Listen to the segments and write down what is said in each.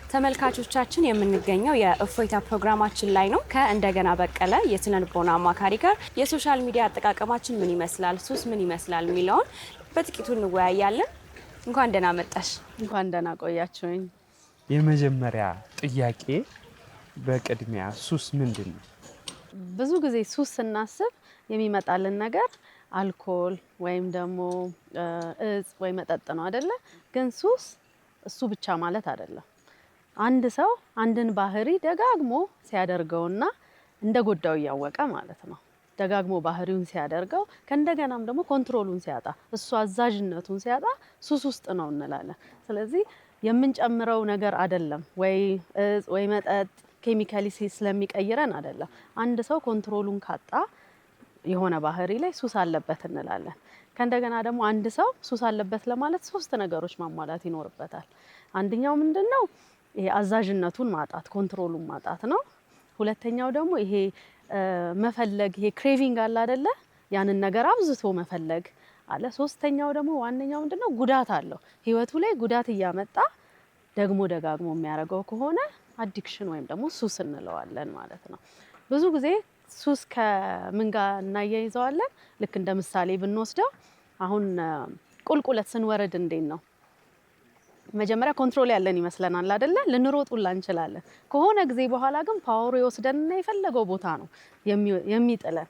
ተመልካቾቻችን የምንገኘው የእፎይታ ፕሮግራማችን ላይ ነው። ከእንደገና በቀለ የስነ ልቦና አማካሪ ጋር የሶሻል ሚዲያ አጠቃቀማችን ምን ይመስላል፣ ሱስ ምን ይመስላል የሚለውን በጥቂቱ እንወያያለን። እንኳን ደህና መጣሽ። እንኳን ደህና ቆያችሁኝ። የመጀመሪያ ጥያቄ በቅድሚያ ሱስ ምንድን ነው? ብዙ ጊዜ ሱስ ስናስብ የሚመጣልን ነገር አልኮል ወይም ደግሞ እጽ ወይ መጠጥ ነው አይደለ? ግን ሱስ እሱ ብቻ ማለት አይደለም። አንድ ሰው አንድን ባህሪ ደጋግሞ ሲያደርገውና እንደጎዳው እያወቀ ማለት ነው። ደጋግሞ ባህሪውን ሲያደርገው ከእንደገናም ደግሞ ኮንትሮሉን ሲያጣ እሱ አዛዥነቱን ሲያጣ ሱስ ውስጥ ነው እንላለን። ስለዚህ የምንጨምረው ነገር አይደለም ወይ እጽ ወይ መጠጥ ኬሚካሊ ስለሚቀይረን አይደለም። አንድ ሰው ኮንትሮሉን ካጣ የሆነ ባህሪ ላይ ሱስ አለበት እንላለን። ከእንደገና ደግሞ አንድ ሰው ሱስ አለበት ለማለት ሶስት ነገሮች ማሟላት ይኖርበታል። አንደኛው ምንድነው? ይሄ አዛዥነቱን ማጣት ኮንትሮሉን ማጣት ነው። ሁለተኛው ደግሞ ይሄ መፈለግ ይሄ ክሬቪንግ አለ አይደለ? ያንን ነገር አብዝቶ መፈለግ አለ። ሶስተኛው ደግሞ ዋነኛው ምንድነው? ጉዳት አለው። ህይወቱ ላይ ጉዳት እያመጣ ደግሞ ደጋግሞ የሚያደርገው ከሆነ አዲክሽን ወይም ደግሞ ሱስ እንለዋለን ማለት ነው። ብዙ ጊዜ ሱስ ከምን ጋር እናያይዘዋለን? ልክ እንደ ምሳሌ ብንወስደው አሁን ቁልቁለት ስንወርድ እንዴት ነው? መጀመሪያ ኮንትሮል ያለን ይመስለናል አይደለ? ልንሮጡላ እንችላለን። ከሆነ ጊዜ በኋላ ግን ፓወሩ ይወስደንና የፈለገው ቦታ ነው የሚጥለን።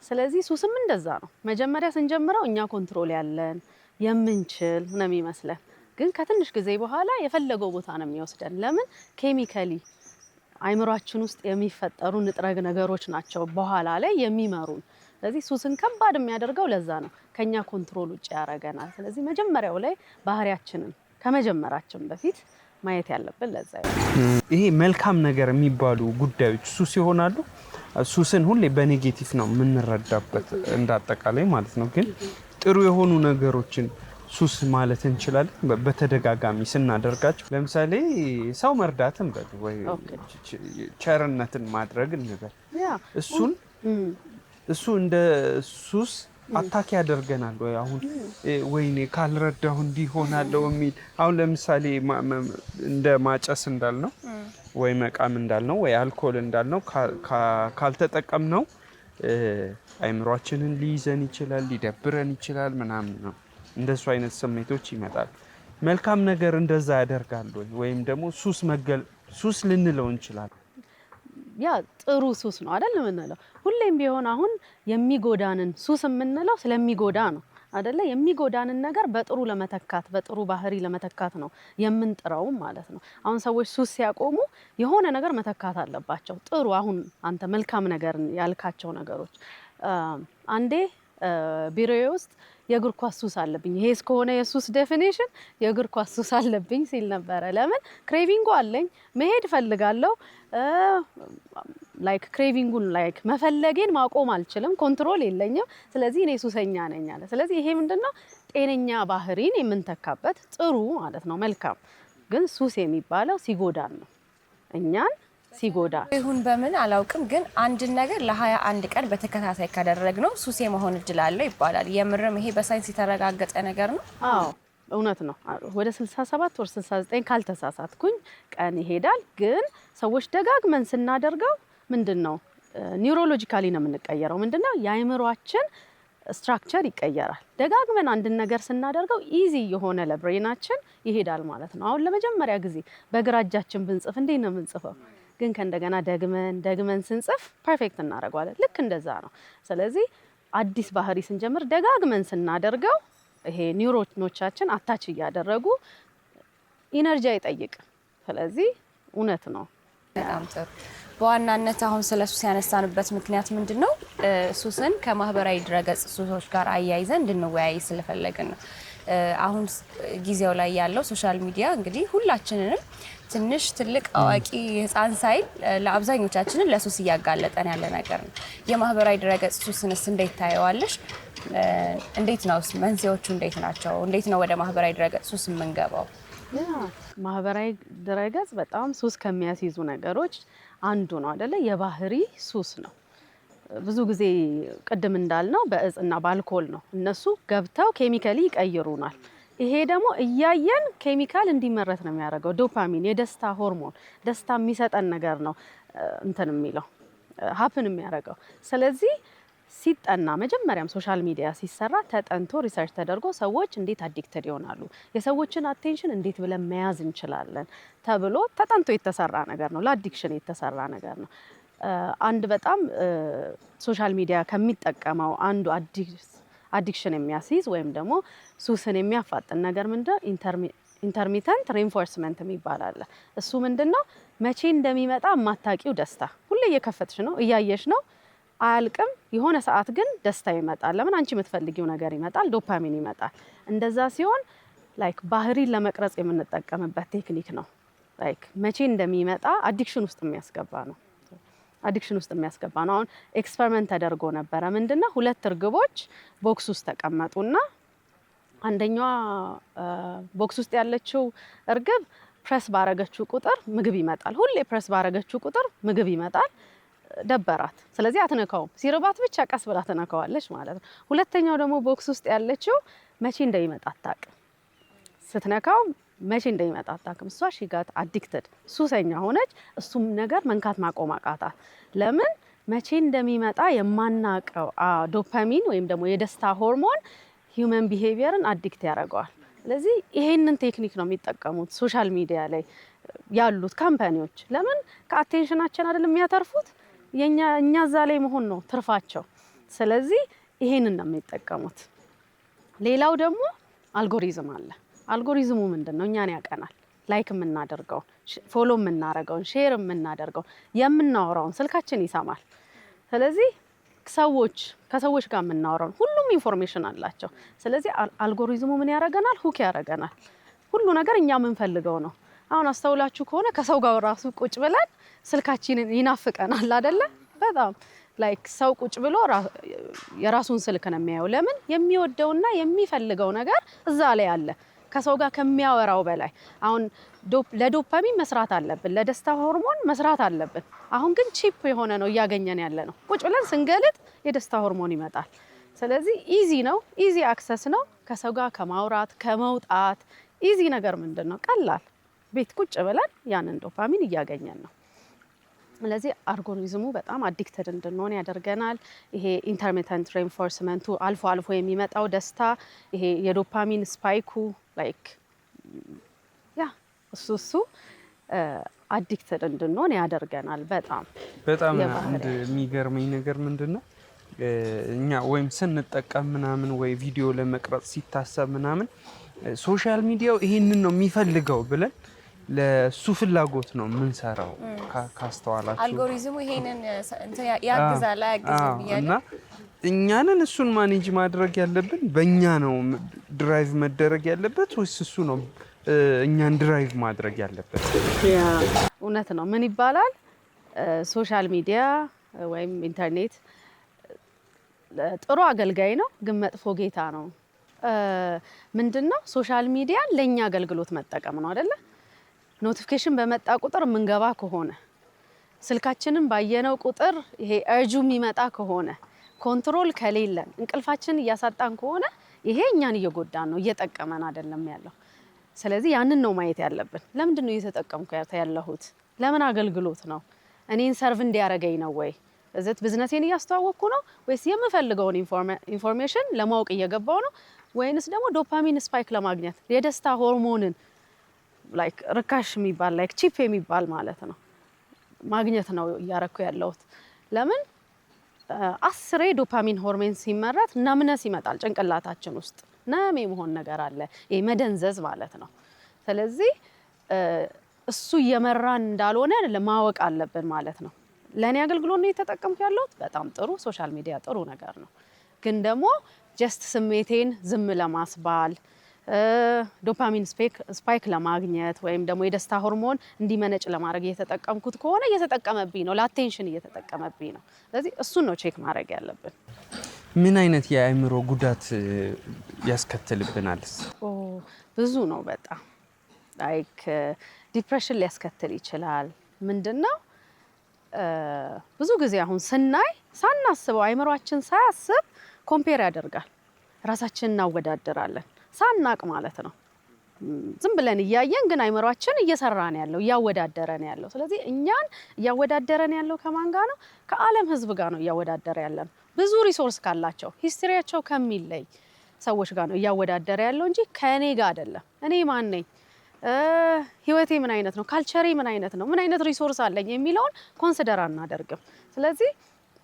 ስለዚህ ሱስም እንደዛ ነው። መጀመሪያ ስንጀምረው እኛ ኮንትሮል ያለን የምንችል ነው የሚመስለን። ግን ከትንሽ ጊዜ በኋላ የፈለገው ቦታ ነው የሚወስደን። ለምን? ኬሚካሊ አይምሯችን ውስጥ የሚፈጠሩ ንጥረ ነገሮች ናቸው በኋላ ላይ የሚመሩን። ስለዚህ ሱስን ከባድ የሚያደርገው ለዛ ነው። ከኛ ኮንትሮል ውጭ ያደርገናል። ስለዚህ መጀመሪያው ላይ ባህሪያችንን ከመጀመራችን በፊት ማየት ያለብን ለዛ ነው። ይሄ መልካም ነገር የሚባሉ ጉዳዮች ሱስ ይሆናሉ። ሱስን ሁሌ በኔጌቲቭ ነው የምንረዳበት እንዳጠቃላይ ማለት ነው። ግን ጥሩ የሆኑ ነገሮችን ሱስ ማለት እንችላለን በተደጋጋሚ ስናደርጋቸው። ለምሳሌ ሰው መርዳትን በል ወይ ቸርነትን ማድረግ እንበል። እሱ እንደ ሱስ አታክ ያደርገናል ወይ? አሁን ወይኔ ካልረዳሁ እንዲሆናለው የሚል አሁን ለምሳሌ እንደ ማጨስ እንዳልነው ወይ መቃም እንዳልነው ወይ አልኮል እንዳልነው ካልተጠቀምነው አይምሯችንን ሊይዘን ይችላል፣ ሊደብረን ይችላል ምናምን ነው። እንደሱ አይነት ስሜቶች ይመጣል። መልካም ነገር እንደዛ ያደርጋል ወይም ደግሞ ሱስ ልንለው እንችላለን። ያ ጥሩ ሱስ ነው አይደል የምንለው። ሁሌም ቢሆን አሁን የሚጎዳንን ሱስ የምንለው ስለሚጎዳ ነው አይደለ? የሚጎዳንን ነገር በጥሩ ለመተካት በጥሩ ባህሪ ለመተካት ነው የምንጥረው ማለት ነው። አሁን ሰዎች ሱስ ሲያቆሙ የሆነ ነገር መተካት አለባቸው። ጥሩ አሁን አንተ መልካም ነገር ያልካቸው ነገሮች አንዴ ቢሮዬ ውስጥ የእግር ኳስ ሱስ አለብኝ፣ ይሄ እስከሆነ የሱስ ዴፊኒሽን የእግር ኳስ ሱስ አለብኝ ሲል ነበረ። ለምን? ክሬቪንጉ አለኝ፣ መሄድ ፈልጋለሁ። ላይክ ክሬቪንጉን ላይክ መፈለጌን ማቆም አልችልም፣ ኮንትሮል የለኝም። ስለዚህ እኔ ሱሰኛ ነኝ አለ። ስለዚህ ይሄ ምንድነው? ጤነኛ ባህሪን የምንተካበት ጥሩ ማለት ነው፣ መልካም። ግን ሱስ የሚባለው ሲጎዳን ነው፣ እኛን ሲጎዳ ይሁን በምን አላውቅም። ግን አንድ ነገር ለ21 ቀን በተከታታይ ካደረግነው ሱስ የመሆን እድል አለው ይባላል። የምርም ይሄ በሳይንስ የተረጋገጠ ነገር ነው? አዎ እውነት ነው። ወደ 67 ወር 69 ካልተሳሳትኩኝ ቀን ይሄዳል። ግን ሰዎች ደጋግመን ስናደርገው ምንድነው ኒውሮሎጂካሊ ነው የምንቀየረው። ምንድነው የአይምሮአችን ስትራክቸር ይቀየራል። ደጋግመን አንድን ነገር ስናደርገው ኢዚ የሆነ ለብሬናችን ይሄዳል ማለት ነው። አሁን ለመጀመሪያ ጊዜ በግራ እጃችን ብንጽፍ እንዴት ነው የምንጽፈው? ግን ከእንደገና ደግመን ስንጽፍ ፐርፌክት እናደርገዋለን። ልክ እንደዛ ነው። ስለዚህ አዲስ ባህሪ ስንጀምር ደጋግመን ስናደርገው ይሄ ኒውሮኖቻችን አታች እያደረጉ ኢነርጂ አይጠይቅም። ስለዚህ እውነት ነው። በጣም ጥሩ። በዋናነት አሁን ስለ ሱስ ያነሳንበት ምክንያት ምንድነው? ሱስን ከማህበራዊ ድረገጽ ሱሶች ጋር አያይዘን እንድንወያይ ስለፈለግን ነው። አሁን ጊዜው ላይ ያለው ሶሻል ሚዲያ እንግዲህ ሁላችንንም ትንሽ ትልቅ አዋቂ ህፃን ሳይል ለአብዛኞቻችንን ለሱስ እያጋለጠን ያለ ነገር ነው። የማህበራዊ ድረገጽ ሱስንስ እንዴት ታየዋለሽ? እንዴት ነው መንስኤዎቹ? እንዴት ናቸው? እንዴት ነው ወደ ማህበራዊ ድረገጽ ሱስ የምንገባው? ማህበራዊ ድረገጽ በጣም ሱስ ከሚያስይዙ ነገሮች አንዱ ነው አይደለ? የባህሪ ሱስ ነው። ብዙ ጊዜ ቅድም እንዳልነው በእጽና በአልኮል ነው እነሱ ገብተው ኬሚካሊ ይቀይሩናል። ይሄ ደግሞ እያየን ኬሚካል እንዲመረት ነው የሚያደርገው። ዶፓሚን የደስታ ሆርሞን ደስታ የሚሰጠን ነገር ነው እንትን የሚለው ሀፕን የሚያደርገው። ስለዚህ ሲጠና መጀመሪያም ሶሻል ሚዲያ ሲሰራ ተጠንቶ ሪሰርች ተደርጎ ሰዎች እንዴት አዲክትድ ይሆናሉ፣ የሰዎችን አቴንሽን እንዴት ብለን መያዝ እንችላለን ተብሎ ተጠንቶ የተሰራ ነገር ነው። ለአዲክሽን የተሰራ ነገር ነው። አንድ በጣም ሶሻል ሚዲያ ከሚጠቀመው አንዱ አዲክሽን የሚያስይዝ ወይም ደግሞ ሱስን የሚያፋጥን ነገር ምንድነው? ኢንተርሚተንት ሬንፎርስመንት የሚባል አለ። እሱ ምንድነው? መቼ እንደሚመጣ የማታውቂው ደስታ ሁሌ እየከፈትሽ ነው እያየሽ ነው አያልቅም። የሆነ ሰዓት ግን ደስታ ይመጣል። ለምን? አንቺ የምትፈልጊው ነገር ይመጣል፣ ዶፓሚን ይመጣል። እንደዛ ሲሆን ላይክ ባህሪን ለመቅረጽ የምንጠቀምበት ቴክኒክ ነው። ላይክ መቼ እንደሚመጣ አዲክሽን ውስጥ የሚያስገባ ነው። አዲክሽን ውስጥ የሚያስገባ ነው። አሁን ኤክስፐሪመንት ተደርጎ ነበረ። ምንድነው? 2 እርግቦች ቦክስ ውስጥ ተቀመጡና አንደኛዋ ቦክስ ውስጥ ያለችው እርግብ ፕሬስ ባረገችው ቁጥር ምግብ ይመጣል። ሁሌ ፕሬስ ባረገችው ቁጥር ምግብ ይመጣል። ደበራት። ስለዚህ አትነካውም። ሲርባት ብቻ ቀስ ብላ ትነካዋለች ማለት ነው። ሁለተኛው ደግሞ ቦክስ ውስጥ ያለችው መቼ እንደሚመጣ አታውቅም። ስትነካው መቼ እንደሚመጣ አታውቅም። እሷ ሺጋት አዲክትድ ሱሰኛ ሆነች። እሱም ነገር መንካት ማቆም አቃታት። ለምን? መቼ እንደሚመጣ የማናቀው ዶፓሚን ወይም ደግሞ የደስታ ሆርሞን ሂውመን ቢሄቪየርን አዲክት ያደርገዋል። ስለዚህ ይሄንን ቴክኒክ ነው የሚጠቀሙት ሶሻል ሚዲያ ላይ ያሉት ካምፓኒዎች። ለምን? ከአቴንሽናችን አይደለም የሚያተርፉት፣ እኛ እዛ ላይ መሆን ነው ትርፋቸው። ስለዚህ ይሄንን ነው የሚጠቀሙት። ሌላው ደግሞ አልጎሪዝም አለ። አልጎሪዝሙ ምንድነው? እኛን ያቀናል። ላይክ የምናደርገውን፣ ፎሎ የምናደርገውን፣ ሼር የምናደርገውን፣ የምናወራውን ስልካችን ይሰማል። ስለዚህ ከሰዎች ጋር የምናወራውን ሁሉም ኢንፎርሜሽን አላቸው። ስለዚህ አልጎሪዝሙ ምን ያደርገናል? ሁክ ያደርገናል። ሁሉ ነገር እኛ የምንፈልገው ነው። አሁን አስተውላችሁ ከሆነ ከሰው ጋር ራሱ ቁጭ ብለን ስልካችንን ይናፍቀናል አይደለ? በጣም ላይክ ሰው ቁጭ ብሎ የራሱን ስልክ ነው የሚያየው። ለምን? የሚወደውና የሚፈልገው ነገር እዛ ላይ አለ ከሰው ጋር ከሚያወራው በላይ። አሁን ለዶፓሚን መስራት አለብን፣ ለደስታ ሆርሞን መስራት አለብን። አሁን ግን ቺፕ የሆነ ነው እያገኘን ያለ ነው። ቁጭ ብለን ስንገልጥ የደስታ ሆርሞን ይመጣል። ስለዚህ ኢዚ ነው፣ ኢዚ አክሰስ ነው። ከሰው ጋር ከማውራት ከመውጣት ኢዚ ነገር ምንድን ነው? ቀላል ቤት ቁጭ ብለን ያንን ዶፓሚን እያገኘን ነው። ስለዚህ አልጎሪዝሙ በጣም አዲክትድ እንድንሆን ያደርገናል። ይሄ ኢንተርሚተንት ሬንፎርስመንቱ አልፎ አልፎ የሚመጣው ደስታ፣ ይሄ የዶፓሚን ስፓይኩ ላይክ እሱ አዲክትድ እንድንሆን ያደርገናል። በጣም አንድ የሚገርመኝ ነገር ምንድነው? እኛ ወይም ስንጠቀም ምናምን ወይ ቪዲዮ ለመቅረጽ ሲታሰብ ምናምን ሶሻል ሚዲያው ይሄንን ነው የሚፈልገው ብለን ለሱ ፍላጎት ነው የምንሰራው። ካስተዋላችሁ አልጎሪዝሙ ይሄንን ያግዛል አያግዝም እና እኛንን እሱን ማኔጅ ማድረግ ያለብን በእኛ ነው ድራይቭ መደረግ ያለበት ወይስ እሱ ነው እኛን ድራይቭ ማድረግ ያለበት? እውነት ነው። ምን ይባላል? ሶሻል ሚዲያ ወይም ኢንተርኔት ጥሩ አገልጋይ ነው፣ ግን መጥፎ ጌታ ነው። ምንድነው? ሶሻል ሚዲያ ለኛ አገልግሎት መጠቀም ነው አይደለ? ኖቲፊኬሽን በመጣ ቁጥር የምንገባ ከሆነ ስልካችንን ባየነው ቁጥር ይሄ እርጁ የሚመጣ ከሆነ ኮንትሮል ከሌለን እንቅልፋችንን እያሳጣን ከሆነ ይሄ እኛን እየጎዳን ነው፣ እየጠቀመን አይደለም ያለው። ስለዚህ ያንን ነው ማየት ያለብን። ለምንድን ነው እየተጠቀምኩ ያለሁት? ለምን አገልግሎት ነው? እኔን ሰርቭ እንዲያረገኝ ነው ወይ? እዚህ ቢዝነሴን እያስተዋወቅኩ ነው ወይስ የምፈልገውን ኢንፎርሜሽን ለማወቅ እየገባው ነው? ወይንስ ደግሞ ዶፓሚን ስፓይክ ለማግኘት የደስታ ሆርሞንን ላይክ ርካሽ የሚባል ላይክ ቺፕ የሚባል ማለት ነው ማግኘት ነው እያረኩ ያለሁት? ለምን 10 ዶፓሚን ሆርሞን ሲመረት ነምነስ ይመጣል ጭንቅላታችን ውስጥ። ነም የመሆን ነገር አለ፣ ይሄ መደንዘዝ ማለት ነው። ስለዚህ እሱ እየመራን እንዳልሆነ ለማወቅ አለብን ማለት ነው። ለኔ አገልግሎት ነው የተጠቀምኩ ያለሁት። በጣም ጥሩ፣ ሶሻል ሚዲያ ጥሩ ነገር ነው። ግን ደግሞ ጀስት ስሜቴን ዝም ለማስባል ዶፓሚን ስፓይክ ለማግኘት ወይም ደግሞ የደስታ ሆርሞን እንዲመነጭ ለማድረግ እየተጠቀምኩት ከሆነ እየተጠቀመብኝ ነው፣ ለአቴንሽን እየተጠቀመብኝ ነው። ስለዚህ እሱን ነው ቼክ ማድረግ ያለብን። ምን አይነት የአእምሮ ጉዳት ያስከትልብናል? ብዙ ነው በጣም ላይክ ዲፕሬሽን ሊያስከትል ይችላል። ምንድነው? ብዙ ጊዜ አሁን ስናይ ሳናስበው አእምሯችን ሳያስብ ኮምፔር ያደርጋል። ራሳችንን እናወዳደራለን። ሳናቅ ማለት ነው። ዝም ብለን እያየን ግን አይምሯችን እየሰራን ያለው እያወዳደረን ያለው። ስለዚህ እኛን እያወዳደረን ያለው ከማን ጋር ነው? ከዓለም ህዝብ ጋር ነው እያወዳደረ ያለን። ብዙ ሪሶርስ ካላቸው ሂስትሪያቸው ከሚለይ ሰዎች ጋር ነው እያወዳደረ ያለው እንጂ ከኔ ጋር አይደለም። እኔ ማን ነኝ? ህይወቴ ምን አይነት ነው? ካልቸሬ ምን አይነት ነው? ምን አይነት ሪሶርስ አለኝ የሚለውን ኮንሲደር አናደርግም። ስለዚህ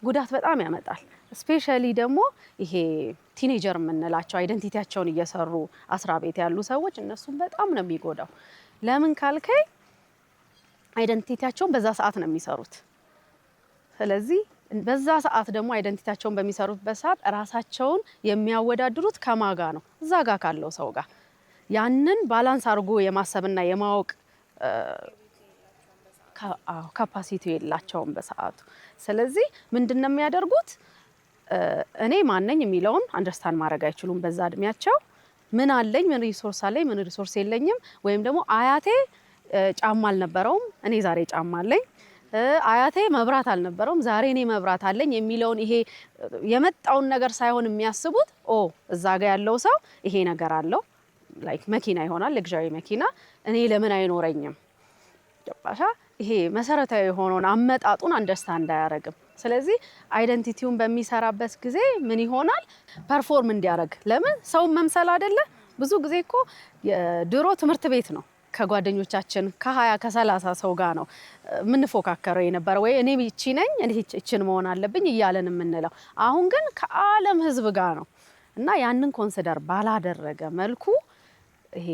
ጉዳት በጣም ያመጣል። ስፔሻሊ ደግሞ ይሄ ቲኔጀር የምንላቸው አይደንቲቲያቸውን እየሰሩ አስራ ቤት ያሉ ሰዎች እነሱም በጣም ነው የሚጎዳው። ለምን ካልከይ አይደንቲቲያቸውን በዛ ሰዓት ነው የሚሰሩት። ስለዚህ በዛ ሰዓት ደግሞ አይደንቲቲያቸውን በሚሰሩበት ሰዓት ራሳቸውን የሚያወዳድሩት ከማጋ ነው? እዛ ጋር ካለው ሰው ጋር። ያንን ባላንስ አድርጎ የማሰብና የማወቅ ካፓሲቲ የላቸውም በሰዓቱ። ስለዚህ ምንድነው የሚያደርጉት? እኔ ማነኝ የሚለውን አንደርስታንድ ማድረግ አይችሉም። በዛ እድሜያቸው ምን አለኝ፣ ምን ሪሶርስ አለኝ፣ ምን ሪሶርስ የለኝም። ወይም ደግሞ አያቴ ጫማ አልነበረውም፣ እኔ ዛሬ ጫማ አለኝ። አያቴ መብራት አልነበረውም፣ ዛሬ እኔ መብራት አለኝ የሚለውን ይሄ የመጣውን ነገር ሳይሆን የሚያስቡት እዛ ጋር ያለው ሰው ይሄ ነገር አለው፣ ላይክ መኪና ይሆናል፣ ለግዣሪ መኪና፣ እኔ ለምን አይኖረኝም? ገባሻ? ይሄ መሰረታዊ የሆነውን አመጣጡን አንደርስታንድ አያደርግም። ስለዚህ አይደንቲቲውን በሚሰራበት ጊዜ ምን ይሆናል? ፐርፎርም እንዲያደርግ። ለምን ሰውን መምሰል አይደለ? ብዙ ጊዜ እኮ ድሮ ትምህርት ቤት ነው ከጓደኞቻችን ከ20 ከ30 ሰው ጋር ነው የምንፎካከረው የነበረ። ወይ እኔ እቺ ነኝ እኔ እቺን መሆን አለብኝ እያለን የምንለው። አሁን ግን ከዓለም ህዝብ ጋር ነው እና ያንን ኮንሲደር ባላደረገ መልኩ ይሄ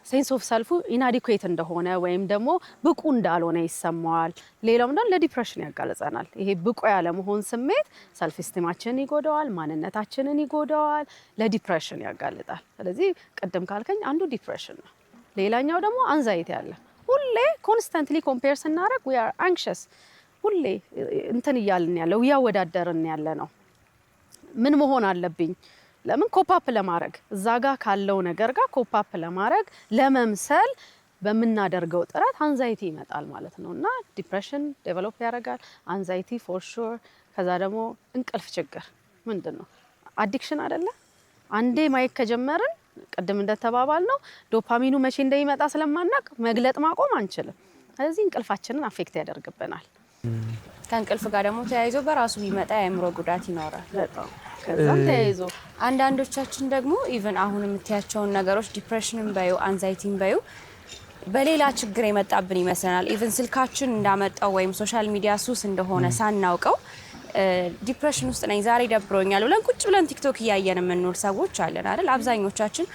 ሴንስ ኦፍ ሰልፉ ኢናዲኩዌት እንደሆነ ወይም ደግሞ ብቁ እንዳልሆነ ይሰማዋል። ሌላው ደግሞ ለዲፕሬሽን ያጋለጸናል። ይሄ ብቁ ያለ መሆን ስሜት ሰልፍ ስቲማችንን ይጎዳዋል፣ ማንነታችንን ይጎዳዋል፣ ለዲፕሬሽን ያጋልጣል። ስለዚህ ቅድም ካልከኝ አንዱ ዲፕሬሽን ነው። ሌላኛው ደግሞ አንዛይቲ አለ። ሁሌ ኮንስታንትሊ ኮምፔር ስናደርግ we are anxious። ሁሌ እንትን እያልን ያለው እያወዳደርን ያለ ነው። ምን መሆን አለብኝ? ለምን ኮፓፕ ለማድረግ እዛ ጋር ካለው ነገር ጋር ኮፓፕ ለማድረግ ለመምሰል በምናደርገው ጥረት አንዛይቲ ይመጣል ማለት ነው። እና ዲፕሬሽን ዴቨሎፕ ያደርጋል። አንዛይቲ ፎር ሹር። ከዛ ደግሞ እንቅልፍ ችግር ምንድን ነው? አዲክሽን አይደለ? አንዴ ማየት ከጀመርን ቅድም እንደተባባል ነው ዶፓሚኑ መቼ እንደሚመጣ ስለማናቅ መግለጥ ማቆም አንችልም። ስለዚህ እንቅልፋችንን አፌክት ያደርግብናል። ከእንቅልፍ ጋር ደግሞ ተያይዞ በራሱ ቢመጣ የአእምሮ ጉዳት ይኖራል። በጣም ከዛም ተያይዞ አንዳንዶቻችን ደግሞ ኢቭን አሁን የምትያቸውን ነገሮች ዲፕሬሽንን በዩ አንዛይቲን በዩ በሌላ ችግር የመጣብን ይመስለናል። ኢቭን ስልካችን እንዳመጣው ወይም ሶሻል ሚዲያ ሱስ እንደሆነ ሳናውቀው ዲፕሬሽን ውስጥ ነኝ ዛሬ ደብሮኛል ብለን ቁጭ ብለን ቲክቶክ እያየን የምንውል ሰዎች አለን አይደል? አብዛኞቻችን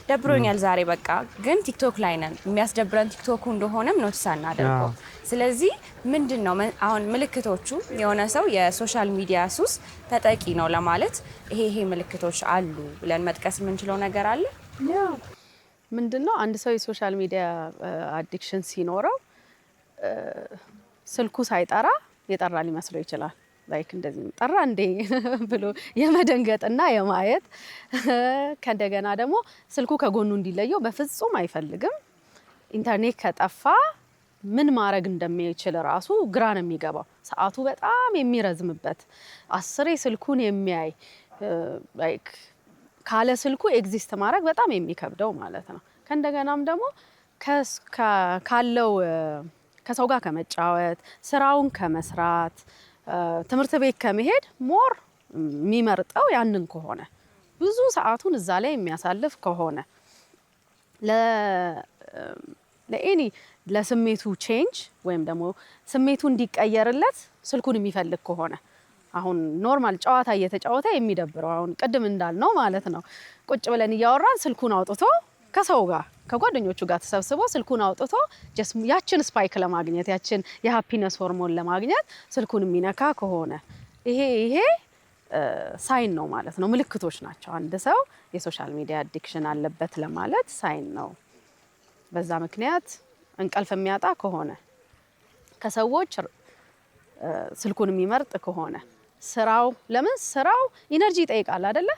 ደብሮኛል ዛሬ በቃ ግን ቲክቶክ ላይ ነን። የሚያስደብረን ቲክቶኩ እንደሆነም ኖቲስ አናደርገው። ስለዚህ ምንድነው አሁን ምልክቶቹ የሆነ ሰው የሶሻል ሚዲያ ሱስ ተጠቂ ነው ለማለት ይሄ ምልክቶች አሉ ብለን መጥቀስ የምንችለው ነገር አለ? ምንድነው አንድ ሰው የሶሻል ሚዲያ አዲክሽን ሲኖረው ስልኩ ሳይጠራ የጠራ ሊመስለው ይችላል። ላይክ እንደዚህ ጠራ እንዴ ብሎ የመደንገጥና የማየት ከእንደገና ደግሞ ስልኩ ከጎኑ እንዲለየው በፍጹም አይፈልግም። ኢንተርኔት ከጠፋ ምን ማድረግ እንደሚችል ራሱ ግራ ነው የሚገባው። ሰዓቱ በጣም የሚረዝምበት 10 ስልኩን የሚያይ ላይክ ካለ ስልኩ ኤግዚስት ማድረግ በጣም የሚከብደው ማለት ነው። ከእንደገናም ደግሞ ካለው ከሰው ጋር ከመጫወት ስራውን ከመስራት ትምህርት ቤት ከመሄድ ሞር የሚመርጠው ያንን ከሆነ ብዙ ሰዓቱን እዛ ላይ የሚያሳልፍ ከሆነ ለኤኒ ለስሜቱ ቼንጅ ወይም ደግሞ ስሜቱ እንዲቀየርለት ስልኩን የሚፈልግ ከሆነ አሁን ኖርማል ጨዋታ እየተጫወተ የሚደብረው አሁን ቅድም እንዳልነው ማለት ነው ቁጭ ብለን እያወራን ስልኩን አውጥቶ ከሰው ጋር ከጓደኞቹ ጋር ተሰብስቦ ስልኩን አውጥቶ ያችን ስፓይክ ለማግኘት ያችን የሃፒነስ ሆርሞን ለማግኘት ስልኩን የሚነካ ከሆነ ይሄ ሳይን ነው ማለት ነው። ምልክቶች ናቸው። አንድ ሰው የሶሻል ሚዲያ አዲክሽን አለበት ለማለት ሳይን ነው። በዛ ምክንያት እንቅልፍ የሚያጣ ከሆነ ከሰዎች ስልኩን የሚመርጥ ከሆነ ለምን ስራው ኢነርጂ ይጠይቃል አይደለ?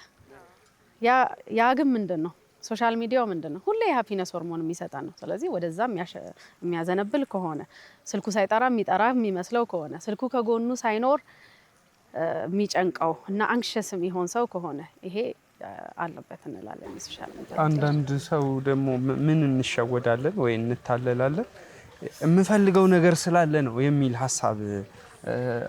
ያ ግን ምንድነው ሶሻል ሚዲያው ምንድነው ሁሌ የሃፒነስ ሆርሞን የሚሰጠን ነው። ስለዚህ ወደዛ የሚያዘነብል ከሆነ ስልኩ ሳይጠራ የሚጠራ የሚመስለው ከሆነ ስልኩ ከጎኑ ሳይኖር የሚጨንቀው እና አንክሸስ የሚሆን ሰው ከሆነ ይሄ አለበት እንላለን። ሶሻል ሚዲያ አንዳንድ ሰው ደግሞ ምን እንሸወዳለን ወይ እንታለላለን የምፈልገው ነገር ስላለ ነው የሚል ሀሳብ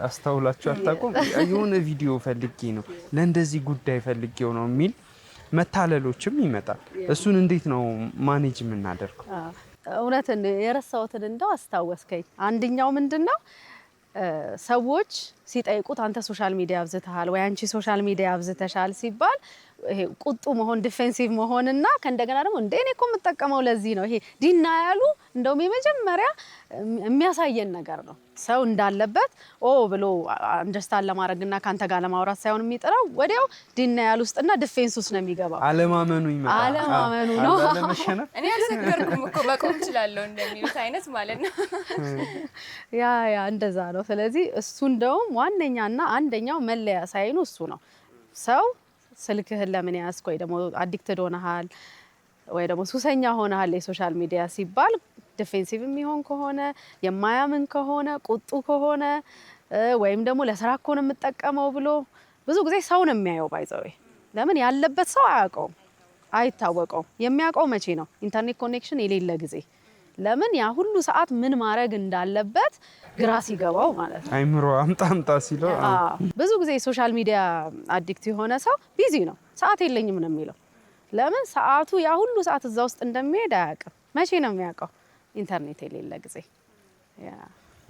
አስተውላችሁ አታውቁም? የሆነ ቪዲዮ ፈልጌ ነው ለእንደዚህ ጉዳይ ፈልጌው ነው የሚል መታለሎችም ይመጣል። እሱን እንዴት ነው ማኔጅ የምናደርገው? እውነትን የረሳሁትን እንደው አስታወስከኝ። አንደኛው ምንድነው ሰዎች ሲጠይቁት አንተ ሶሻል ሚዲያ አብዝተሃል ወይ አንቺ ሶሻል ሚዲያ አብዝተሻል ሲባል ይሄ ቁጡ መሆን ዲፌንሲቭ መሆንና ከእንደገና ደግሞ እንደ እኔ እኮ የምጠቀመው ለዚህ ነው ይሄ ዲና ያሉ እንደውም የመጀመሪያ የሚያሳየን ነገር ነው። ሰው እንዳለበት ብሎ አንደርስታንድ ለማድረግና ካንተ ጋር ለማውራት ሳይሆን የሚጥረው ወዲያው ዲና ያሉ ውስጥና ዲፌንስ ውስጥ ነው የሚገባው። አለማመኑ ይመጣል። አለማመኑ ነው። አለመሸነፍ እኔ አልሰከርኩም እኮ መቆም እችላለሁ እንደሚሉት አይነት ማለት ነው። ያ እንደዛ ነው። ስለዚህ እሱ እንደውም ዋነኛና አንደኛው መለያ ሳይኑ እሱ ነው። ሰው ስልክህን ለምን ያዝክ ወይ ደግሞ አዲክትድ ሆነሃል ወይ ደግሞ ሱሰኛ ሆነሃል የሶሻል ሚዲያ ሲባል ዲፌንሲቭ የሚሆን ከሆነ የማያምን ከሆነ ቁጡ ከሆነ ወይም ደግሞ ለስራ እኮ ነው የምጠቀመው ብሎ ብዙ ጊዜ ሰው ነው የሚያየው። ባይዘው ለምን ያለበት ሰው አያውቀውም፣ አይታወቀውም። የሚያውቀው መቼ ነው? ኢንተርኔት ኮኔክሽን የሌለ ጊዜ። ለምን ያ ሁሉ ሰዓት ምን ማድረግ እንዳለበት ግራ ሲገባው ማለት ነው። አይምሮ አምጣ ሲለው ብዙ ጊዜ ሶሻል ሚዲያ አዲክት የሆነ ሰው ቢዚ ነው፣ ሰዓት የለኝም ነው የሚለው። ለምን ሰዓቱ ያ ሁሉ ሰዓት እዛ ውስጥ እንደሚሄድ አያውቅም። መቼ ነው የሚያውቀው? ኢንተርኔት የሌለ ጊዜ።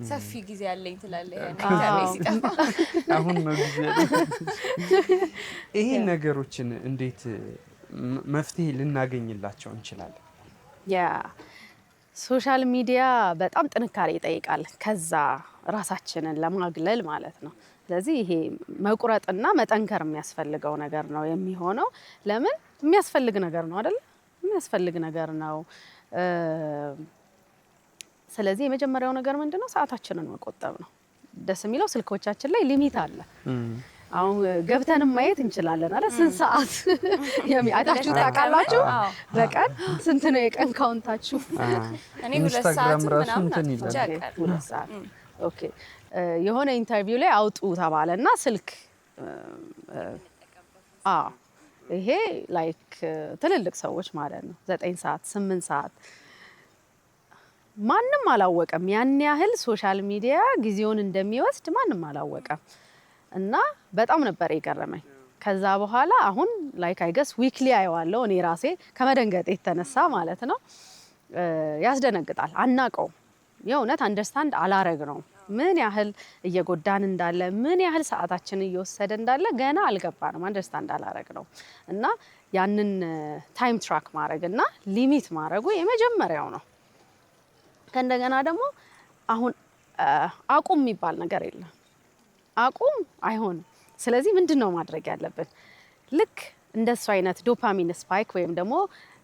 ሰፊ ጊዜ ያለኝ ትላለህ ኢንተርኔት ሲጠፋ። አሁን ነው ጊዜ ይሄ ነገሮችን እንዴት መፍትሄ ልናገኝላቸው እንችላለን? ሶሻል ሚዲያ በጣም ጥንካሬ ይጠይቃል፣ ከዛ ራሳችንን ለማግለል ማለት ነው። ስለዚህ ይሄ መቁረጥና መጠንከር የሚያስፈልገው ነገር ነው የሚሆነው። ለምን የሚያስፈልግ ነገር ነው አይደል? የሚያስፈልግ ነገር ነው። ስለዚህ የመጀመሪያው ነገር ምንድነው? ሰዓታችንን መቆጠብ ነው። ደስ የሚለው ስልኮቻችን ላይ ሊሚት አለ። አሁን ገብተንም ማየት እንችላለን አይደል? ስንት ሰዓት አይታችሁ ታውቃላችሁ? በቀን ስንት ነው የቀን ካውንታችሁ? እኔ 2 ሰዓት ምናምን ይላል። 2 ሰዓት ኦኬ። የሆነ ኢንተርቪው ላይ አውጡ ተባለና ስልክ ይሄ ላይክ ትልልቅ ሰዎች ማለት ነው 9 ሰዓት 8 ሰዓት ማንም አላወቀም። ያን ያህል ሶሻል ሚዲያ ጊዜውን እንደሚወስድ ማንም አላወቀም። እና በጣም ነበር የገረመኝ። ከዛ በኋላ አሁን ላይክ አይ ገስ ዊክሊ አየዋለሁ እኔ ራሴ ከመደንገጥ የተነሳ ማለት ነው። ያስደነግጣል። አናቀው የእውነት አንደርስታንድ አላረግ ነው ምን ያህል እየጎዳን እንዳለ ምን ያህል ሰዓታችንን እየወሰደ እንዳለ ገና አልገባንም። አንደርስታንድ አላረግ ነው እና ያንን ታይም ትራክ ማድረግና ሊሚት ማድረጉ የመጀመሪያው ነው። ከእንደገና ደግሞ አሁን አቁም የሚባል ነገር የለም። አቁም አይሆንም። ስለዚህ ምንድነው ማድረግ ያለብን? ልክ እንደሱ አይነት ዶፓሚን ስፓይክ ወይም ደግሞ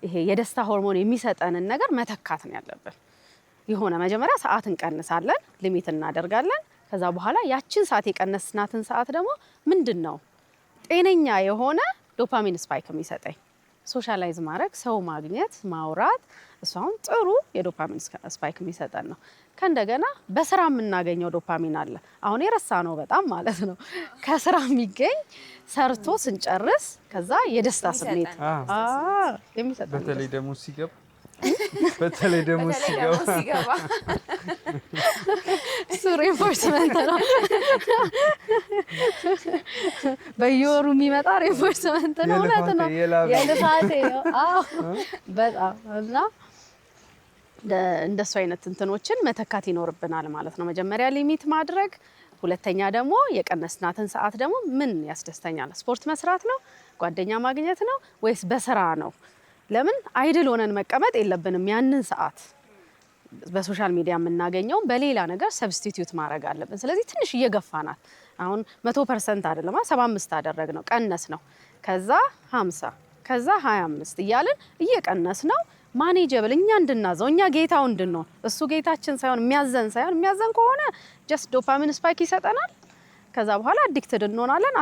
ይሄ የደስታ ሆርሞን የሚሰጠንን ነገር መተካት ነው ያለብን። የሆነ መጀመሪያ ሰዓት እንቀንሳለን፣ ሊሚት እናደርጋለን። ከዛ በኋላ ያችን ሰዓት የቀነስናትን ሰዓት ደግሞ ምንድነው ጤነኛ የሆነ ዶፓሚን ስፓይክ የሚሰጠኝ? ሶሻላይዝ ማድረግ፣ ሰው ማግኘት፣ ማውራት፣ እሷን ጥሩ የዶፓሚን ስፓይክ የሚሰጠን ነው። ከእንደገና በስራ የምናገኘው ዶፓሚን አለ። አሁን የረሳ ነው በጣም ማለት ነው። ከስራ የሚገኝ ሰርቶ ስንጨርስ ከዛ የደስታ ስሜት የሚሰጠን በተለይ ደግሞ ሲገባ እሱ ሬንፎርስመንት ነው። በየወሩ የሚመጣ ሬንፎርስመንት ነው። እውነት ነው። የልፋቴ ነው። በጣም እና እንደሱ አይነት እንትኖችን መተካት ይኖርብናል ማለት ነው። መጀመሪያ ሊሚት ማድረግ፣ ሁለተኛ ደግሞ የቀነስናትን ሰዓት ደግሞ ምን ያስደስተኛል? ስፖርት መስራት ነው? ጓደኛ ማግኘት ነው? ወይስ በስራ ነው? ለምን አይድል ሆነን መቀመጥ የለብንም። ያንን ሰዓት በሶሻል ሚዲያ የምናገኘው በሌላ ነገር ሰብስቲቲዩት ማድረግ አለብን። ስለዚህ ትንሽ እየገፋናት አሁን 100% አይደለም 75 አደረግ ነው ቀነስ ነው ከዛ 50 ከዛ 25 እያልን እየቀነስ ነው ማኔጀብል እኛ እንድናዘው እኛ ጌታው እንድንሆን እሱ ጌታችን ሳይሆን የሚያዘን ከሆነ ጀስት ዶፓሚን ስፓይክ ይሰጠናል። ከዛ በኋላ አዲክትድ እንሆናለን።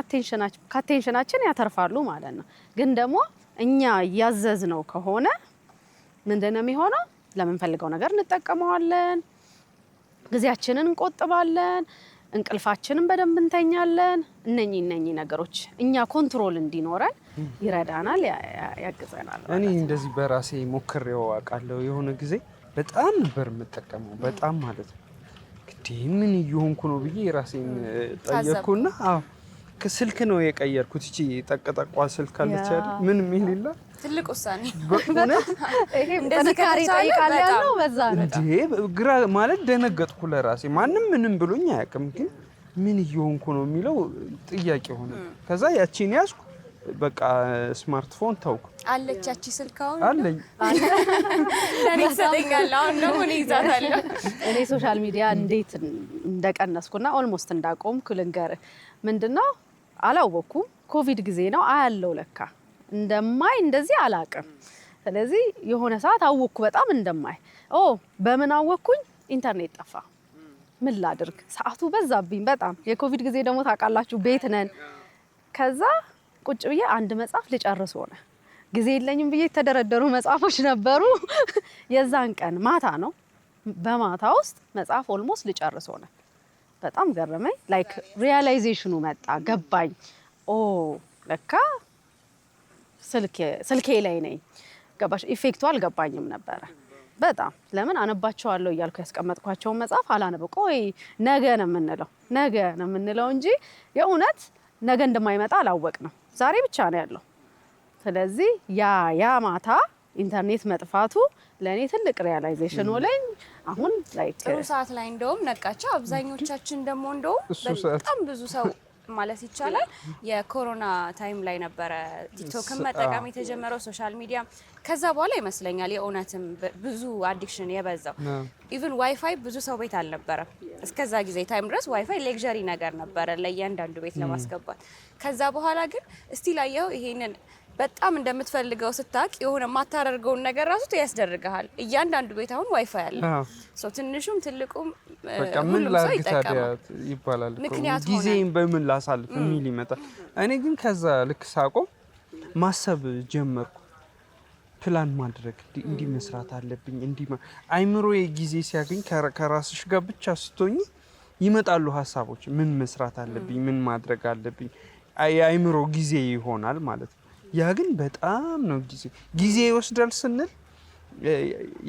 አቴንሽናችን ያተርፋሉ ማለት ነው። ግን ደግሞ እኛ ያዘዝነው ከሆነ ምንድነው የሚሆነው? ለምንፈልገው ነገር እንጠቀመዋለን፣ ጊዜያችንን እንቆጥባለን፣ እንቅልፋችንን በደንብ እንተኛለን። እነኚህ ነገሮች እኛ ኮንትሮል እንዲኖረን ይረዳናል፣ ያግዘናል። እኔ እንደዚህ በራሴ ሞክሬው አውቃለሁ። የሆነ ጊዜ በጣም ነበር የምጠቀመው፣ በጣም ማለት ነው። እንግዲህ ምን እየሆንኩ ነው ብዬ ራሴን ጠየቅኩና ስልክ ነው የቀየርኩት። እቺ ጠቅጠቋ ስልክ አለች አይደል? ምን የሌላ ትልቅ ውሳኔ ይሄ ጥንካሬ ይጠይቃል ያለው በዛ ነው። ግራ ማለት ደነገጥኩ ለራሴ። ማንም ምንም ብሎኝ አያውቅም፣ ግን ምን እየሆንኩ ነው የሚለው ጥያቄ ሆነ። ከዛ ያቺን ያዝኩ፣ በቃ ስማርትፎን ተውኩ። አለች ያቺ ስልክ አሁን አለኝ ለኔ ሰጠኛለሁ። አሁን ደግሞ እኔ ይዛታለሁ። እኔ ሶሻል ሚዲያ እንዴት እንደቀነስኩና ኦልሞስት እንዳቆምኩ ልንገርህ። ምንድነው አላወኩም። ኮቪድ ጊዜ ነው አያለው ለካ እንደማይ እንደዚህ አላቅም። ስለዚህ የሆነ ሰዓት አወኩ በጣም እንደማይ። በምን አወኩኝ? ኢንተርኔት ጠፋ። ምን ላድርግ? ሰዓቱ በዛብኝ በጣም። የኮቪድ ጊዜ ደግሞ ታውቃላችሁ ቤት ነን። ከዛ ቁጭ ብዬ አንድ መጽሐፍ ልጨርስ ሆነ። ጊዜ የለኝም ብዬ የተደረደሩ መጽሐፎች ነበሩ። የዛን ቀን ማታ ነው፣ በማታ ውስጥ መጽሐፍ ኦልሞስት ልጨርስ ሆነ። በጣም ገረመኝ። ላይክ ሪያላይዜሽኑ መጣ፣ ገባኝ። ለካ ስልኬ ላይ ነኝ። ገባሽ? ኢፌክቱ አልገባኝም ነበረ በጣም። ለምን አነባቸዋለሁ እያልኩ ያስቀመጥኳቸውን መጽሐፍ አላነበው። ቆይ ነገ ነው የምንለው እንጂ የእውነት ነገ እንደማይመጣ አላወቅንም። ዛሬ ብቻ ነው ያለው። ስለዚህ ያ ማታ ኢንተርኔት መጥፋቱ ለኔ ትልቅ ሪያላይዜሽን ሆነኝ። አሁን ላይክ ጥሩ ሰዓት ላይ እንደውም ነቃቸው። አብዛኞቻችን ደግሞ እንደውም በጣም ብዙ ሰው ማለት ይቻላል የኮሮና ታይም ላይ ነበረ ቲክቶክን መጠቀም የተጀመረው፣ ሶሻል ሚዲያ። ከዛ በኋላ ይመስለኛል የእውነትም ብዙ አዲክሽን የበዛው። ኢቭን ዋይፋይ ብዙ ሰው ቤት አልነበረም እስከዛ ጊዜ ታይም ድረስ። ዋይፋይ ሌክዠሪ ነገር ነበረ ለእያንዳንዱ ቤት ለማስገባት። ከዛ በኋላ ግን እስቲል አየው ይሄንን በጣም እንደምትፈልገው ስታቅ የሆነ የማታደርገውን ነገር ራሱ ያስደርግሃል። እያንዳንዱ ቤት አሁን ዋይፋይ አለ። ትንሹም ትልቁም ሁሉም ሰው ይጠቀማል ይባላል። ምክንያት ጊዜን በምን ላሳልፍ የሚል ይመጣል። እኔ ግን ከዛ ልክ ሳቆም ማሰብ ጀመርኩ። ፕላን ማድረግ እንዲህ መስራት አለብኝ። አይምሮዬ ጊዜ ሲያገኝ ከራስሽ ጋር ብቻ ስትሆኚ ይመጣሉ ሀሳቦች። ምን መስራት አለብኝ፣ ምን ማድረግ አለብኝ። የአይምሮ ጊዜ ይሆናል ማለት ነው። ያ ግን በጣም ነው ጊዜ ይወስዳል ስንል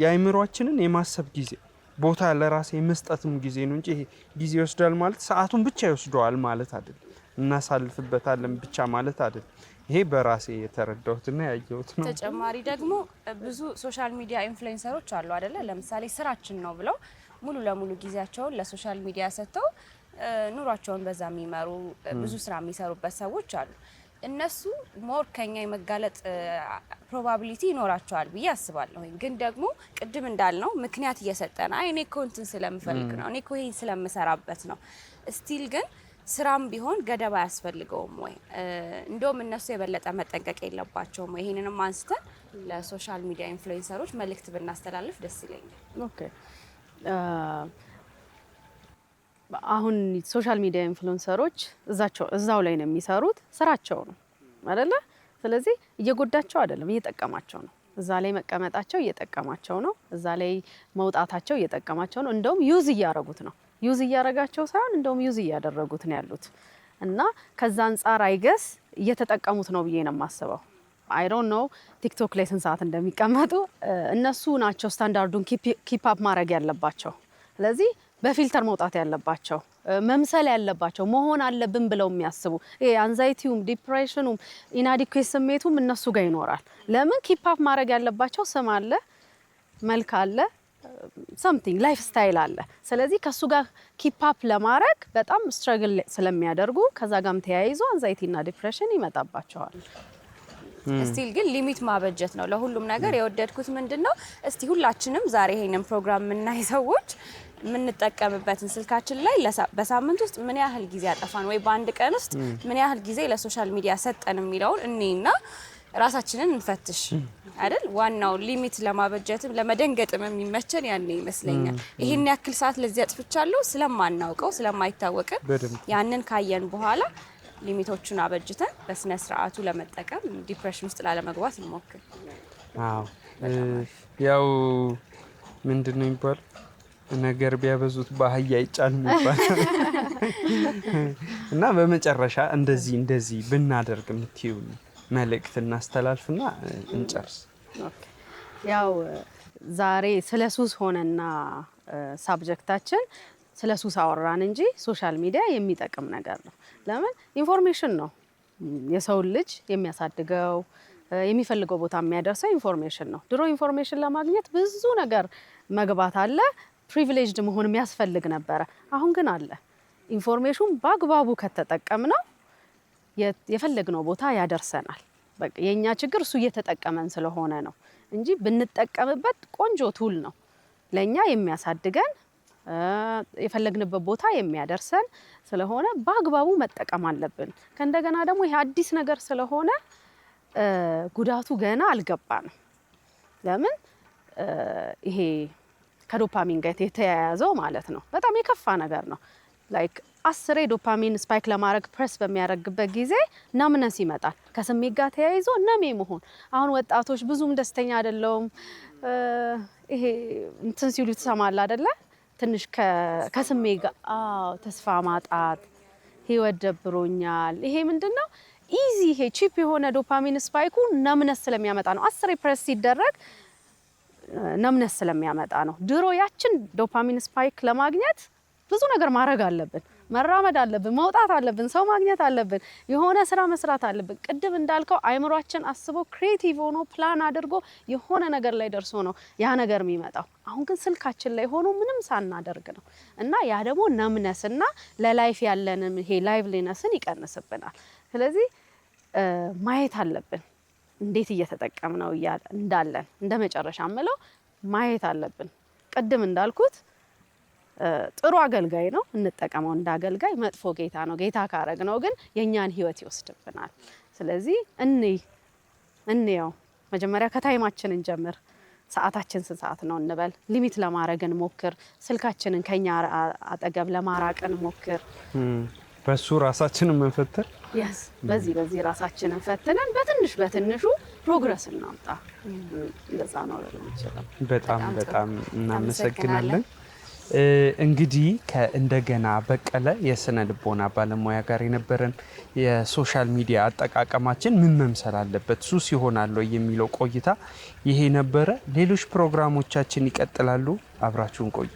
የአይምሮአችንን የማሰብ ጊዜ ቦታ ለራሴ የመስጠትም ጊዜ ነው እንጂ ይሄ ጊዜ ይወስዳል ማለት ሰዓቱን ብቻ ይወስደዋል ማለት አይደል። እናሳልፍበታለን ብቻ ማለት አይደል። ይሄ በራሴ የተረዳሁትና ያየሁት ነው። ተጨማሪ ደግሞ ብዙ ሶሻል ሚዲያ ኢንፍሉዌንሰሮች አሉ አይደለ? ለምሳሌ ስራችን ነው ብለው ሙሉ ለሙሉ ጊዜያቸውን ለሶሻል ሚዲያ ሰጥተው ኑሯቸውን በዛ የሚመሩ ብዙ ስራ የሚሰሩበት ሰዎች አሉ። እነሱ ሞር ከኛ የመጋለጥ ፕሮባቢሊቲ ይኖራቸዋል ብዬ አስባለሁ። ግን ደግሞ ቅድም እንዳልነው ምክንያት እየሰጠን እኔ እኮ እንትን ስለምፈልግ ነው፣ እኔ እኮ ይሄን ስለምሰራበት ነው። ስቲል ግን ስራም ቢሆን ገደብ አያስፈልገውም ወይ? እንደውም እነሱ የበለጠ መጠንቀቅ የለባቸውም ወይ? ይሄንንም አንስተን ለሶሻል ሚዲያ ኢንፍሉዌንሰሮች መልእክት ብናስተላልፍ ደስ ይለኛል። ኦኬ አሁን ሶሻል ሚዲያ ኢንፍሉዌንሰሮች እዛው ላይ ነው የሚሰሩት፣ ስራቸው ነው አይደለ? ስለዚህ እየጎዳቸው አይደለም፣ እየጠቀማቸው ነው። እዛ ላይ መቀመጣቸው እየጠቀማቸው ነው። እዛ ላይ መውጣታቸው እየጠቀማቸው ነው። እንደውም ዩዝ እያረጉት ነው። ዩዝ እያረጋቸው ሳይሆን እንደውም ዩዝ እያደረጉት ነው ያሉት እና ከዛ አንፃር አይገስ እየተጠቀሙት ነው ብዬ ነው የማስበው። አይ ዶንት ኖ ቲክቶክ ላይ ስንት ሰዓት እንደሚቀመጡ እነሱ ናቸው ስታንዳርዱን ኪፕ አፕ ማድረግ ያለባቸው። ስለዚህ በፊልተር መውጣት ያለባቸው፣ መምሰል ያለባቸው፣ መሆን አለብን ብለው የሚያስቡ አንዛይቲውም ዲፕሬሽኑም ኢናዲኩዌት ስሜቱም እነሱ ጋር ይኖራል። ለምን ኪፕ አፕ ማድረግ ያለባቸው ስም አለ፣ መልክ አለ፣ ሰምቲንግ ላይፍ ስታይል አለ። ስለዚህ ከሱ ጋር ኪፕ አፕ ለማድረግ በጣም ስትራግል ስለሚያደርጉ ከዛ ጋርም ተያይዞ አንዛይቲና ዲፕሬሽን ይመጣባቸዋል። ስቲል ግን ሊሚት ማበጀት ነው ለሁሉም ነገር። የወደድኩት ምንድነው እስቲ ሁላችንም ዛሬ ይሄንን ፕሮግራም የምናይ ሰዎች የምንጠቀምበትን ስልካችን ላይ በሳምንት ውስጥ ምን ያህል ጊዜ አጠፋን ወይ በአንድ ቀን ውስጥ ምን ያህል ጊዜ ለሶሻል ሚዲያ ሰጠን የሚለውን እኔና ራሳችንን እንፈትሽ አይደል? ዋናው ሊሚት ለማበጀትም ለመደንገጥም የሚመቸን ያኔ ይመስለኛል። ይሄን ያክል ሰዓት ለዚህ አጥፍቻለሁ ስለማናውቀው ስለማይታወቅን ያንን ካየን በኋላ ሊሚቶቹን አበጅተን በስነ ስርዓቱ ለመጠቀም ዲፕሬሽን ውስጥ ላለመግባት እንሞክር። አዎ ያው ምንድነው የሚባል ነገር ቢያበዙት በአህያ አይጫንም ይባላል እና በመጨረሻ እንደዚህ ብናደርግ የምትይው መልእክት እናስተላልፍና እንጨርስ። ያው ዛሬ ስለ ሱስ ሆነና ሳብጀክታችን ስለ ሱስ አወራን እንጂ ሶሻል ሚዲያ የሚጠቅም ነገር ነው። ለምን ኢንፎርሜሽን ነው የሰው ልጅ የሚያሳድገው የሚፈልገው ቦታ የሚያደርሰው ኢንፎርሜሽን ነው። ድሮ ኢንፎርሜሽን ለማግኘት ብዙ ነገር መግባት አለ፣ ፕሪቪሌጅድ መሆን የሚያስፈልግ ነበረ። አሁን ግን አለ። ኢንፎርሜሽን በአግባቡ ከተጠቀምነው የፈለግነው ቦታ ያደርሰናል። በቃ የኛ ችግር እሱ እየተጠቀመን ስለሆነ ነው እንጂ ብንጠቀምበት ቆንጆ ቱል ነው ለኛ የሚያሳድገን የፈለግንበት ቦታ የሚያደርሰን ስለሆነ በአግባቡ መጠቀም አለብን። ከእንደገና ደግሞ ይሄ አዲስ ነገር ስለሆነ ጉዳቱ ገና አልገባንም። ለምን ይሄ ከዶፓሚን ጋር የተያያዘው ማለት ነው በጣም የከፋ ነገር ነው። ላይክ 10 ዶፓሚን ስፓይክ ለማድረግ ፕሬስ በሚያደርግበት ጊዜ ናምነስ ይመጣል። ከስሜት ጋር ተያይዞ ነሜ መሆን። አሁን ወጣቶች ብዙም ደስተኛ አይደለውም። ይሄ እንትን ሲሉ ትሰማል አይደለ? ትንሽ ከስሜት ጋር ተስፋ ማጣት፣ ህይወት ደብሮኛል። ይሄ ምንድነው? ኢዚ ይሄ ቺፕ የሆነ ዶፓሚን ስፓይኩ ነምነስ ስለሚያመጣ ነው። 10 ፕሬስ ሲደረግ ነምነስ ስለሚያመጣ ነው። ድሮ ያችን ዶፓሚን ስፓይክ ለማግኘት ብዙ ነገር ማድረግ አለብን፣ መራመድ አለብን፣ መውጣት አለብን፣ ሰው ማግኘት አለብን፣ የሆነ ስራ መስራት አለብን። ቅድም እንዳልከው አይምሯችን አስቦ ክሬቲቭ ሆኖ ፕላን አድርጎ የሆነ ነገር ላይ ደርሶ ነው ያ ነገር የሚመጣው። አሁን ግን ስልካችን ላይ ሆኖ ምንም ሳናደርግ ነው እና ያ ደግሞ ነምነስና ለላይፍ ያለንን ይሄ ላይቭሊነስን ይቀንስብናል። ስለዚህ ማየት አለብን እንዴት እየተጠቀምነው እንዳለን። እንደ መጨረሻ ምለው ማየት አለብን። ቅድም እንዳልኩት ጥሩ አገልጋይ ነው እንጠቀመው እንዳገልጋይ። መጥፎ ጌታ ነው። ጌታ ካረግነው ግን የኛን ህይወት ይወስድብናል። ስለዚህ እንየው። መጀመሪያ ከታይማችን እንጀምር። ሰዓታችን ስንት ሰዓት ነው እንበል። ሊሚት ለማድረግ እንሞክር። ስልካችንን ከኛ አጠገብ ለማራቅ እንሞክር። በሱ ራሳችንን መንፈተን በዚህ ራሳችንን ፈትነን በትንሹ ፕሮግረስ እናምጣ። እንደዛ ነው ለምንችለው። በጣም እናመሰግናለን። እንግዲህ ከእንደገና በቀለ የስነ ልቦና ባለሙያ ጋር የነበረን የሶሻል ሚዲያ አጠቃቀማችን ምን መምሰል አለበት፣ ሱስ ይሆናል የሚለው ቆይታ ይሄ ነበረ። ሌሎች ፕሮግራሞቻችን ይቀጥላሉ። አብራችሁን ቆዩ።